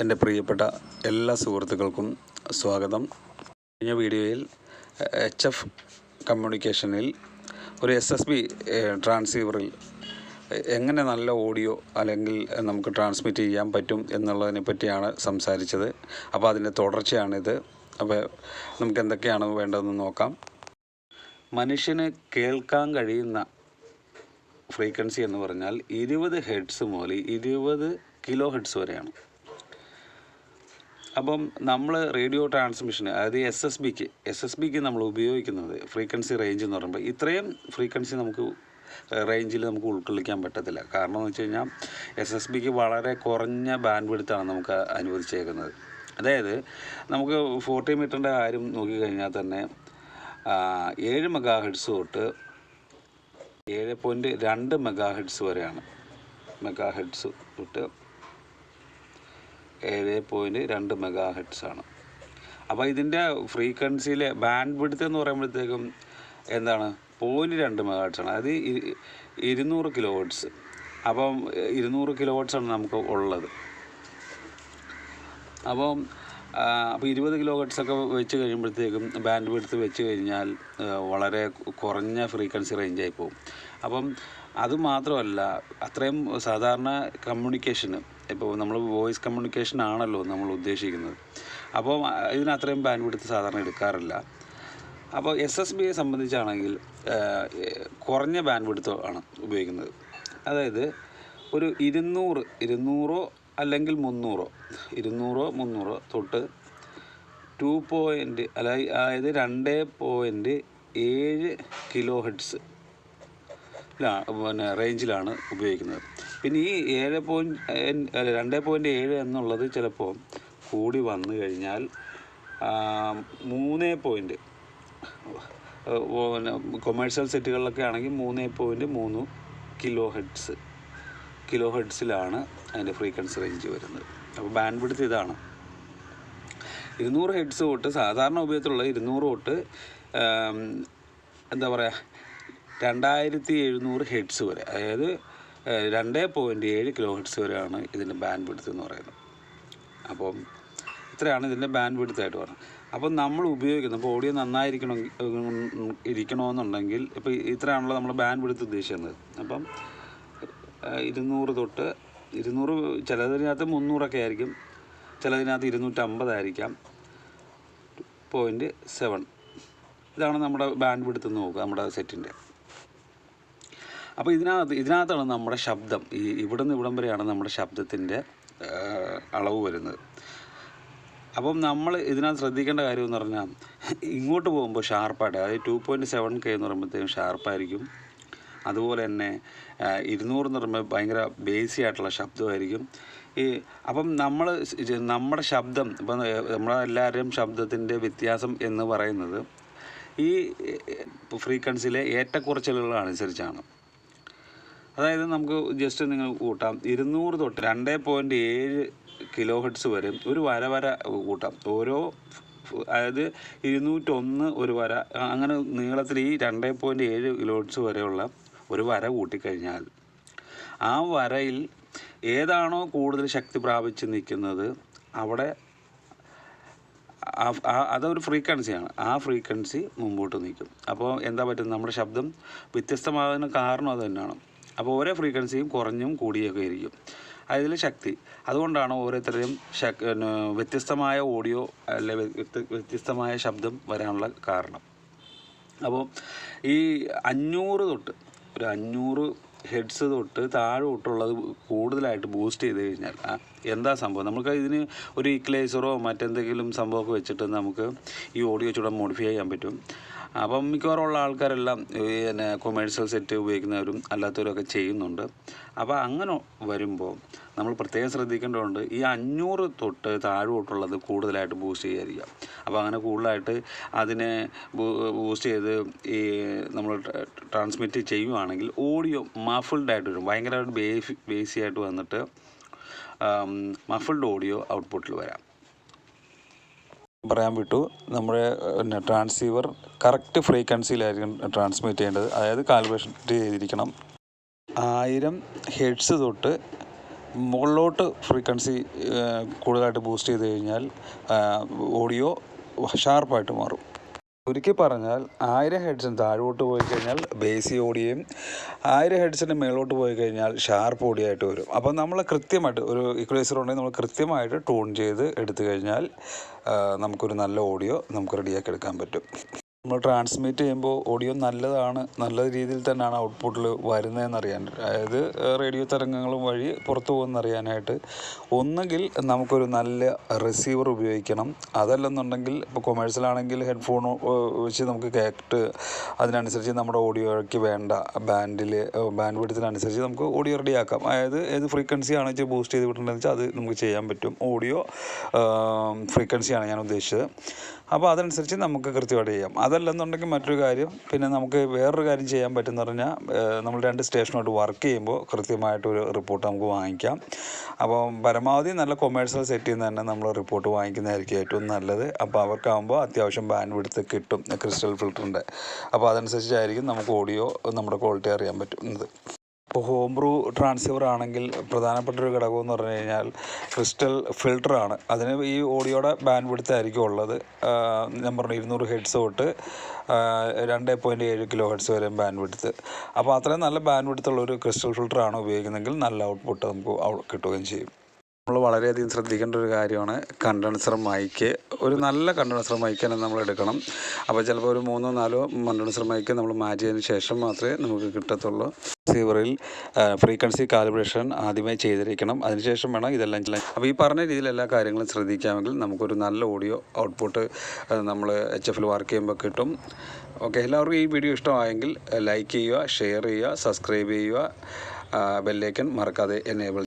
എൻ്റെ പ്രിയപ്പെട്ട എല്ലാ സുഹൃത്തുക്കൾക്കും സ്വാഗതം. കഴിഞ്ഞ വീഡിയോയിൽ HF കമ്മ്യൂണിക്കേഷനിൽ ഒരു SSB ട്രാൻസ്സീവറിൽ എങ്ങനെ നല്ല ഓഡിയോ അല്ലെങ്കിൽ നമുക്ക് ട്രാൻസ്മിറ്റ് ചെയ്യാൻ പറ്റും എന്നുള്ളതിനെ പറ്റിയാണ് സംസാരിച്ചത്. അപ്പോൾ അതിൻ്റെ തുടർച്ചയാണിത്. അപ്പോൾ നമുക്ക് എന്തൊക്കെയാണ് വേണ്ടതെന്ന് നോക്കാം. മനുഷ്യന് കേൾക്കാൻ കഴിയുന്ന ഫ്രീക്വൻസി എന്ന് പറഞ്ഞാൽ 20 ഹെർട്സ് മുതൽ 20 കിലോ ഹെർട്സ് വരെയാണ്. അപ്പം നമ്മൾ റേഡിയോ ട്രാൻസ്മിഷൻ, അതായത് എസ് എസ് ബിക്ക് നമ്മൾ ഉപയോഗിക്കുന്നത് ഫ്രീക്വൻസി റേഞ്ച് എന്ന് പറയുമ്പോൾ ഇത്രയും ഫ്രീക്വൻസി നമുക്ക് റേഞ്ചിൽ നമുക്ക് ഉൾക്കൊള്ളിക്കാൻ പറ്റത്തില്ല. കാരണം എന്ന് വെച്ച് കഴിഞ്ഞാൽ SSBക്ക് വളരെ കുറഞ്ഞ ബാൻഡ് വിഡ്ത്താണ് നമുക്ക് അനുവദിച്ചേക്കുന്നത്. അതായത് നമുക്ക് 40 മീറ്ററിൻ്റെ കാര്യം നോക്കിക്കഴിഞ്ഞാൽ തന്നെ 7 മെഗാ ഹെർട്സ് തൊട്ട് 7.2 മെഗാ ഹെർട്സ് വരെയാണ്. മെഗാ ഹെർട്സ് തൊട്ട് 7.2 മെഗാ ഹെർട്സ് ആണ്. അപ്പോൾ ഇതിൻ്റെ ഫ്രീക്വൻസിയിലെ ബാൻഡ് വിഡ്ത്ത് എന്ന് പറയുമ്പോഴത്തേക്കും എന്താണ് 0.2 മെഗാ ഹെർട്സ് ആണ്. അതായത് 200 കിലോ ഹെർട്സ്. അപ്പം 200 കിലോ ഹെർട്സ് ആണ് നമുക്ക് ഉള്ളത്. അപ്പോൾ 20 കിലോ ഹെർട്സൊക്കെ വെച്ച് കഴിയുമ്പോഴത്തേക്കും ബാൻഡ് വിഡ്ത്ത് വെച്ച് കഴിഞ്ഞാൽ വളരെ കുറഞ്ഞ ഫ്രീക്വൻസി റേഞ്ചായി പോകും. അപ്പം അതുമാത്രമല്ല, അത്രയും സാധാരണ കമ്മ്യൂണിക്കേഷന്, ഇപ്പോൾ നമ്മൾ വോയിസ് കമ്മ്യൂണിക്കേഷൻ ആണല്ലോ നമ്മൾ ഉദ്ദേശിക്കുന്നത്. അപ്പോൾ ഇതിന് അത്രയും ബാൻഡ് വിഡ്ത്ത് സാധാരണ എടുക്കാറില്ല. അപ്പോൾ SSBയെ സംബന്ധിച്ചാണെങ്കിൽ കുറഞ്ഞ ബാൻഡ് വിഡ്ത്ത് ആണ് ഉപയോഗിക്കുന്നത്. അതായത് ഒരു 200 അല്ലെങ്കിൽ 300 തൊട്ട് 2 അതായത് 2.7 കിലോ ഹെർട്സ് റേഞ്ചിലാണ് ഉപയോഗിക്കുന്നത്. പിന്നെ ഈ 2.7 എന്നുള്ളത് ചിലപ്പോൾ കൂടി വന്നു കഴിഞ്ഞാൽ 3 കൊമേഴ്ഷ്യൽ സെറ്റുകളിലൊക്കെ ആണെങ്കിൽ 3.3 കിലോ ഹെർട്സിലാണ് അതിൻ്റെ ഫ്രീക്വൻസി റേഞ്ച് വരുന്നത്. അപ്പോൾ ബാൻഡ് വിഡ്ത്ത് ഇതാണ്. 200 ഹെർട്സ് തൊട്ട് സാധാരണ ഉപയോഗത്തിലുള്ള 200 തൊട്ട് എന്താ പറയുക 2700 ഹെർട്സ് വരെ, അതായത് 2.7 കിലോ ഹെർട്സ് വരെയാണ് ഇതിൻ്റെ ബാൻഡ് വിഡ്ത്ത് എന്ന് പറയുന്നത്. അപ്പം ഇത്രയാണ് ഇതിൻ്റെ ബാൻഡ് വിഡ്ത്ത് ആയിട്ട് പറയുന്നത്. അപ്പം നമ്മൾ ഉപയോഗിക്കുന്നത്, ഇപ്പോൾ ഓഡിയോ ഇരിക്കണമെന്നുണ്ടെങ്കിൽ ഇപ്പോൾ ഇത്രയാണല്ലോ നമ്മൾ ബാൻഡ് വിഡ്ത്ത് ഉദ്ദേശിക്കുന്നത്. അപ്പം 200 തൊട്ട് 200, ചിലതിനകത്ത് 300 ആയിരിക്കും, ചിലതിനകത്ത് 250 ആയിരിക്കാം, 0.7 ഇതാണ് നമ്മുടെ ബാൻഡ് വിഡ്ത്ത് എന്ന് നോക്കുക നമ്മുടെ സെറ്റിൻ്റെ. അപ്പോൾ ഇതിനകത്താണ് നമ്മുടെ ശബ്ദം, ഇവിടുന്ന് ഇവിടം വരെയാണ് നമ്മുടെ ശബ്ദത്തിൻ്റെ അളവ് വരുന്നത്. അപ്പം നമ്മൾ ഇതിനകത്ത് ശ്രദ്ധിക്കേണ്ട കാര്യം എന്ന് പറഞ്ഞാൽ, ഇങ്ങോട്ട് പോകുമ്പോൾ ഷാർപ്പായിട്ട്, അതായത് 2.7K എന്ന് പറയുമ്പോഴത്തേക്കും ഷാർപ്പായിരിക്കും. അതുപോലെ തന്നെ 200 എന്ന് പറയുമ്പോൾ ഭയങ്കര ബേസി ആയിട്ടുള്ള ശബ്ദമായിരിക്കും. അപ്പം നമ്മുടെ ശബ്ദം, ഇപ്പം നമ്മളെല്ലാവരുടെയും ശബ്ദത്തിൻ്റെ വ്യത്യാസം എന്ന് പറയുന്നത് ഈ ഫ്രീക്വൻസിയിലെ ഏറ്റക്കുറച്ചിലുകളനുസരിച്ചാണ്. അതായത് നമുക്ക് ജസ്റ്റ് നിങ്ങൾ കൂട്ടാം, 200 തൊട്ട് 2.7 കിലോ ഹെർട്സ് വരെ ഒരു വര കൂട്ടാം. ഓരോ, അതായത് 201 ഒരു വര, അങ്ങനെ നീളത്തിൽ ഈ 2.7 കിലോ ഹെർട്സ് വരെയുള്ള ഒരു വര കൂട്ടിക്കഴിഞ്ഞാൽ ആ വരയിൽ ഏതാണോ കൂടുതൽ ശക്തി പ്രാപിച്ച് നിൽക്കുന്നത് അവിടെ അതൊരു ഫ്രീക്വൻസിയാണ്. ആ ഫ്രീക്വൻസി മുമ്പോട്ട് നിൽക്കും. അപ്പോൾ എന്താ പറ്റുന്നത്, നമ്മുടെ ശബ്ദം വ്യത്യസ്തമാകുന്ന കാരണം അത് തന്നെയാണ്. അപ്പോൾ ഓരോ ഫ്രീക്വൻസിയും കുറഞ്ഞും കൂടിയൊക്കെ ആയിരിക്കും അതിൽ ശക്തി. അതുകൊണ്ടാണ് ഓരോരുത്തരുടെയും വ്യത്യസ്തമായ ഓഡിയോ അല്ലെങ്കിൽ വ്യത്യസ്തമായ ശബ്ദം വരാനുള്ള കാരണം. അപ്പോൾ ഈ 500 ഹെർട്സ് തൊട്ട് താഴോട്ടുള്ളത് കൂടുതലായിട്ട് ബൂസ്റ്റ് ചെയ്ത് കഴിഞ്ഞാൽ എന്താ സംഭവം, നമുക്ക് ഇതിന് ഒരു ഈക്വലൈസറോ മറ്റെന്തെങ്കിലും സംഭവമൊക്കെ വെച്ചിട്ട് നമുക്ക് ഈ ഓഡിയോ ചൂടെ മോഡിഫൈ ചെയ്യാൻ പറ്റും. അപ്പം മിക്കവാറുള്ള ആൾക്കാരെല്ലാം പിന്നെ കൊമേഴ്ഷ്യൽ സെറ്റ് ഉപയോഗിക്കുന്നവരും അല്ലാത്തവരൊക്കെ ചെയ്യുന്നുണ്ട്. അപ്പോൾ അങ്ങനെ വരുമ്പോൾ നമ്മൾ പ്രത്യേകം ശ്രദ്ധിക്കേണ്ടതുണ്ട്, ഈ 500 തൊട്ട് താഴോട്ടുള്ളത് കൂടുതലായിട്ട് ബൂസ്റ്റ് ചെയ്യാതിരിക്കുക. അപ്പോൾ അങ്ങനെ കൂടുതലായിട്ട് അതിനെ ബൂസ്റ്റ് ചെയ്ത് ഈ നമ്മൾ ട്രാൻസ്മിറ്റ് ചെയ്യുവാണെങ്കിൽ ഓഡിയോ മഫിൾഡായിട്ട് വരും, ഭയങ്കരമായിട്ട് ബേസി ആയിട്ട് വന്നിട്ട് മഫിൾഡ് ഓഡിയോ ഔട്ട്പുട്ടിൽ വരാം. പറയാൻ വിട്ടു, നമ്മുടെ ട്രാൻസ്സീവർ കറക്റ്റ് ഫ്രീക്വൻസിയിലായിരിക്കും ട്രാൻസ്മിറ്റ് ചെയ്യേണ്ടത്. അതായത് കാൽക്കുലേഷൻ ചെയ്തിരിക്കണം. 1000 ഹെർട്സ് തൊട്ട് മുകളിലോട്ട് ഫ്രീക്വൻസി കൂടുതലായിട്ട് ബൂസ്റ്റ് ചെയ്ത് കഴിഞ്ഞാൽ ഓഡിയോ ഷാർപ്പായിട്ട് മാറും. ചുരുക്കി പറഞ്ഞാൽ 1000 ഹെഡ്സിന് താഴോട്ട് പോയി കഴിഞ്ഞാൽ ബേസി ഓഡിയോയും 1000 ഹെഡ്സിന് മേലോട്ട് പോയി കഴിഞ്ഞാൽ ഷാർപ്പ് ഓഡിയോ ആയിട്ട് വരും. അപ്പോൾ നമ്മൾ കൃത്യമായിട്ട് ഒരു ഇക്വലൈസർ ഉണ്ടെങ്കിൽ നമ്മൾ കൃത്യമായിട്ട് ട്യൂൺ ചെയ്ത് എടുത്തു കഴിഞ്ഞാൽ നമുക്കൊരു നല്ല ഓഡിയോ നമുക്ക് റെഡിയാക്കി എടുക്കാൻ പറ്റും. നമ്മൾ ട്രാൻസ്മിറ്റ് ചെയ്യുമ്പോൾ ഓഡിയോ നല്ലതാണ്, നല്ല രീതിയിൽ തന്നെയാണ് ഔട്ട്പുട്ടിൽ വരുന്നതെന്നറിയാൻ, അതായത് റേഡിയോ തരംഗങ്ങളും വഴി പുറത്തു പോകുന്നറിയാനായിട്ട് ഒന്നുകിൽ നമുക്കൊരു നല്ല റിസീവർ ഉപയോഗിക്കണം. അതല്ലെന്നുണ്ടെങ്കിൽ ഇപ്പോൾ കൊമേഴ്സ്യലാണെങ്കിൽ ഹെഡ്ഫോൺ വെച്ച് നമുക്ക് കേട്ട് അതിനനുസരിച്ച് നമ്മുടെ ഓഡിയോയ്ക്ക് വേണ്ട ബാൻഡ് വിഡ്ത്തിനനുസരിച്ച് നമുക്ക് ഓഡിയോ റെഡിയാക്കാം. അതായത് ഏത് ഫ്രീക്വൻസിയാണ് വെച്ചാൽ ബൂസ്റ്റ് ചെയ്ത് വിട്ടിട്ടുണ്ടെന്ന് വെച്ചാൽ അത് നമുക്ക് ചെയ്യാൻ പറ്റും. ഓഡിയോ ഫ്രീക്വൻസിയാണ് ഞാൻ ഉദ്ദേശിച്ചത്. അപ്പോൾ അതനുസരിച്ച് നമുക്ക് കൃത്യമായിട്ട് ചെയ്യാം. അതല്ലെന്നുണ്ടെങ്കിൽ മറ്റൊരു കാര്യം, പിന്നെ നമുക്ക് വേറൊരു കാര്യം ചെയ്യാൻ പറ്റുമെന്ന് പറഞ്ഞാൽ നമ്മൾ 2 സ്റ്റേഷനോട്ട് വർക്ക് ചെയ്യുമ്പോൾ കൃത്യമായിട്ടൊരു റിപ്പോർട്ട് നമുക്ക് വാങ്ങിക്കാം. അപ്പോൾ പരമാവധി നല്ല കൊമേഴ്സ്യൽ സെറ്റിൽ നിന്ന് തന്നെ നമ്മൾ റിപ്പോർട്ട് വാങ്ങിക്കുന്നതായിരിക്കും ഏറ്റവും നല്ലത്. അപ്പോൾ അവർക്കാകുമ്പോൾ അത്യാവശ്യം ബാൻഡ് വിഡ്ത്ത് കിട്ടും ക്രിസ്റ്റൽ ഫിൽറ്ററിൻ്റെ. അപ്പോൾ അതനുസരിച്ചായിരിക്കും നമുക്ക് ഓഡിയോ നമ്മുടെ ക്വാളിറ്റി അറിയാൻ പറ്റുന്നത്. ഇപ്പോൾ ഹോം ബ്രൂ ട്രാൻസ്സീവർ ആണെങ്കിൽ പ്രധാനപ്പെട്ടൊരു ഘടകം എന്ന് പറഞ്ഞു കഴിഞ്ഞാൽ ക്രിസ്റ്റൽ ഫിൽറ്ററാണ്. അതിന് ഈ ഓഡിയോയുടെ ബാൻഡ് വിഡ്ത്ത് ആയിരിക്കും ഉള്ളത്. ഞാൻ പറഞ്ഞു 200 ഹെഡ്സ് തൊട്ട് 2.7 കിലോ ഹെഡ്സ് വരെ ബാൻഡ് വിഡ്ത്ത്. അപ്പോൾ അത്രയും നല്ല ബാൻഡ് വിഡ്ത്തുള്ളൊരു ക്രിസ്റ്റൽ ഫിൽറ്ററാണ് ഉപയോഗിക്കുന്നതെങ്കിൽ നല്ല ഔട്ട്പുട്ട് നമുക്ക് കിട്ടുകയും ചെയ്യും. നമ്മൾ വളരെയധികം ശ്രദ്ധിക്കേണ്ട ഒരു കാര്യമാണ് കണ്ടൻസർ മൈക്ക്. ഒരു നല്ല കണ്ടൻസർ മൈക്ക് തന്നെ നമ്മൾ എടുക്കണം. അപ്പോൾ ചിലപ്പോൾ ഒരു 3-4 കണ്ടൻസർ മൈക്ക് നമ്മൾ മാറ്റി ചെയ്തതിന് ശേഷം മാത്രമേ നമുക്ക് കിട്ടത്തുള്ളൂ. റിസീവറിൽ ഫ്രീക്വൻസി കാലിബ്രേഷൻ ആദ്യമേ ചെയ്തിരിക്കണം, അതിനുശേഷം വേണം ഇതെല്ലാം ചെയ്യാൻ. അപ്പോൾ ഈ പറഞ്ഞ രീതിയിൽ എല്ലാ കാര്യങ്ങളും ശ്രദ്ധിക്കാമെങ്കിൽ നമുക്കൊരു നല്ല ഓഡിയോ ഔട്ട്പുട്ട് നമ്മൾ HF വർക്ക് ചെയ്യുമ്പോൾ കിട്ടും. ഓക്കെ, എല്ലാവർക്കും ഈ വീഡിയോ ഇഷ്ടമായെങ്കിൽ ലൈക്ക് ചെയ്യുക, ഷെയർ ചെയ്യുക, സബ്സ്ക്രൈബ് ചെയ്യുക, ബെല്ലൈക്കൺ മറക്കാതെ എനേബിൾ